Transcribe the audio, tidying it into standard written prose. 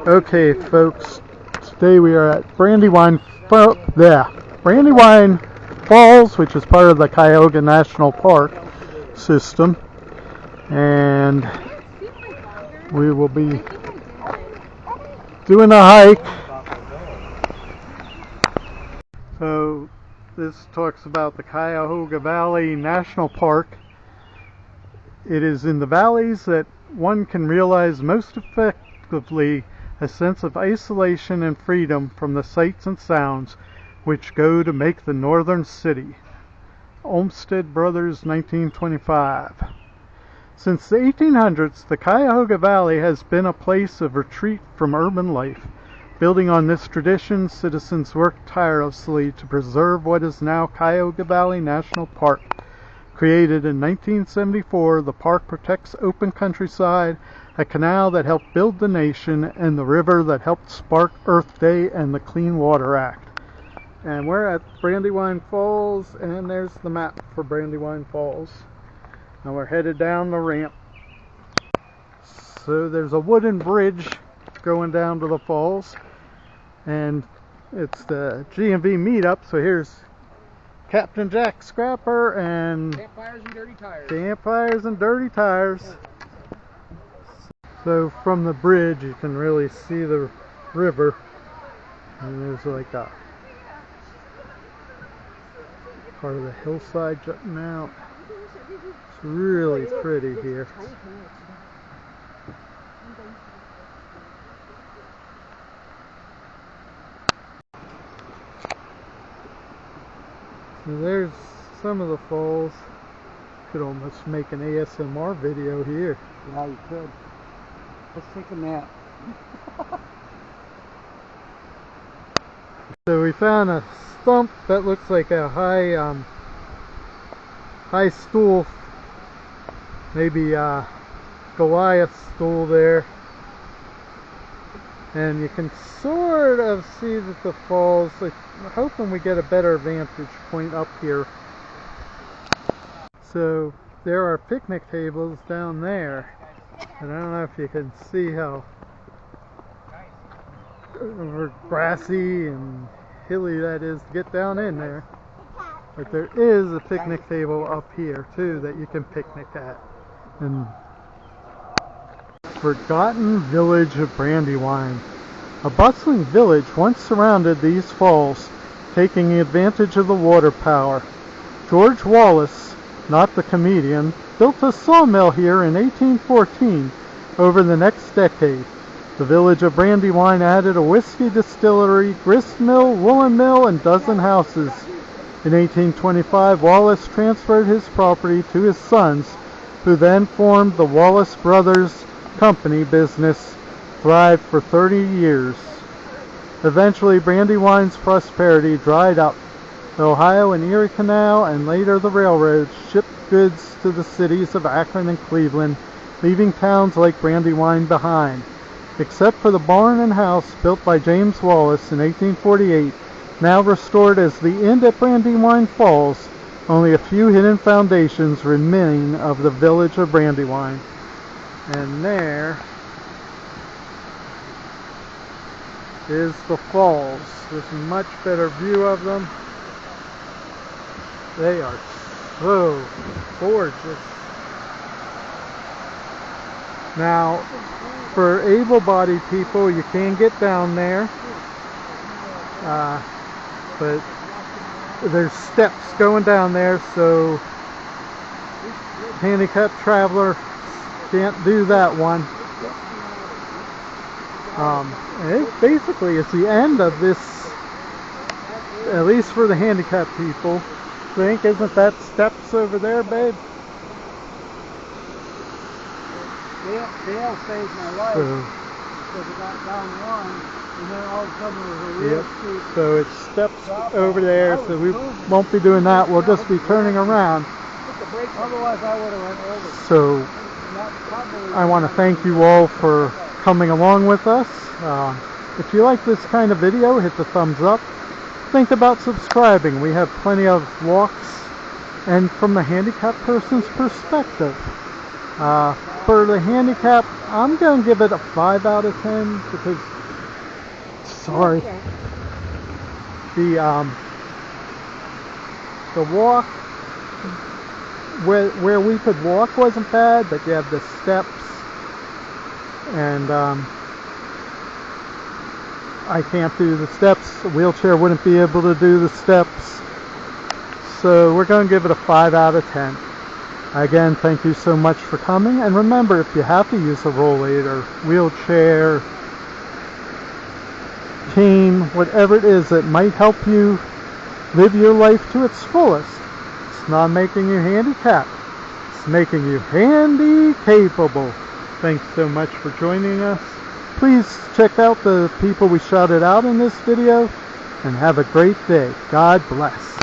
Okay, folks, today we are at Brandywine Falls, which is part of the Cuyahoga National Park system, and we will be doing a hike. So this talks about the Cuyahoga Valley National Park. It is in the valleys that one can realize most effectively a sense of isolation and freedom from the sights and sounds which go to make the northern city. Olmsted Brothers, 1925. Since the 1800s, the Cuyahoga Valley has been a place of retreat from urban life. Building on this tradition, citizens worked tirelessly to preserve what is now Cuyahoga Valley National Park. Created in 1974, the park protects open countryside, a canal that helped build the nation, and the river that helped spark Earth Day and the Clean Water Act. And we're at Brandywine Falls, and there's the map for Brandywine Falls. Now we're headed down the ramp. So there's a wooden bridge going down to the falls, and it's the G&V meetup. So here's Captain Jack Scrapper and Campfires and Dirty Tires. Campfires and Dirty Tires. So from the bridge you can really see the river, and there's like a part of the hillside jutting out. It's really pretty here. So there's some of the falls. Could almost make an ASMR video here. Yeah, you could. Let's take a nap. So we found a stump that looks like a high stool, maybe Goliath stool there, and you can sort of see that the falls, like, I'm hoping we get a better vantage point up here. So there are picnic tables down there, and I don't know if you can see how grassy and hilly that is to get down in there. But there is a picnic table up here too that you can picnic at. And forgotten village of Brandywine. A bustling village once surrounded these falls, taking advantage of the water power. George Wallace, not the comedian, built a sawmill here in 1814. Over the next decade, the village of Brandywine added a whiskey distillery, grist mill, woolen mill, and dozen houses. In 1825, Wallace transferred his property to his sons, who then formed the Wallace Brothers Company business, thrived for 30 years. Eventually, Brandywine's prosperity dried up. The Ohio and Erie Canal and later the railroad shipped goods to the cities of Akron and Cleveland, leaving towns like Brandywine behind. Except for the barn and house built by James Wallace in 1848, now restored as the Inn at Brandywine Falls, only a few hidden foundations remain of the village of Brandywine. And there is the falls with a much better view of them. They are so gorgeous. Now, for able-bodied people, you can get down there, but there's steps going down there, so handicapped traveler can't do that one. And it basically is the end of this, at least for the handicapped people. I think, isn't that steps over there, babe? Dale saved my life because it got down one, and then all of a sudden there was a real steep. So it's steps over there, so we won't be doing that. We'll just be turning around. Otherwise I would have went over. So I want to thank you all for coming along with us. If you like this kind of video, hit the thumbs up. Think about subscribing. We have plenty of walks and from the handicapped person's perspective. For the handicap, I'm going to give it a 5 out of 10 because, sorry, Okay. the walk where we could walk wasn't bad, but you have the steps, and I can't do the steps. A wheelchair wouldn't be able to do the steps. So we're going to give it a 5 out of 10. Again, thank you so much for coming. And remember, if you have to use a rollator, wheelchair, cane, whatever it is that might help you live your life to its fullest, it's not making you handicapped. It's making you handy capable. Thanks so much for joining us. Please check out the people we shouted out in this video, and have a great day. God bless.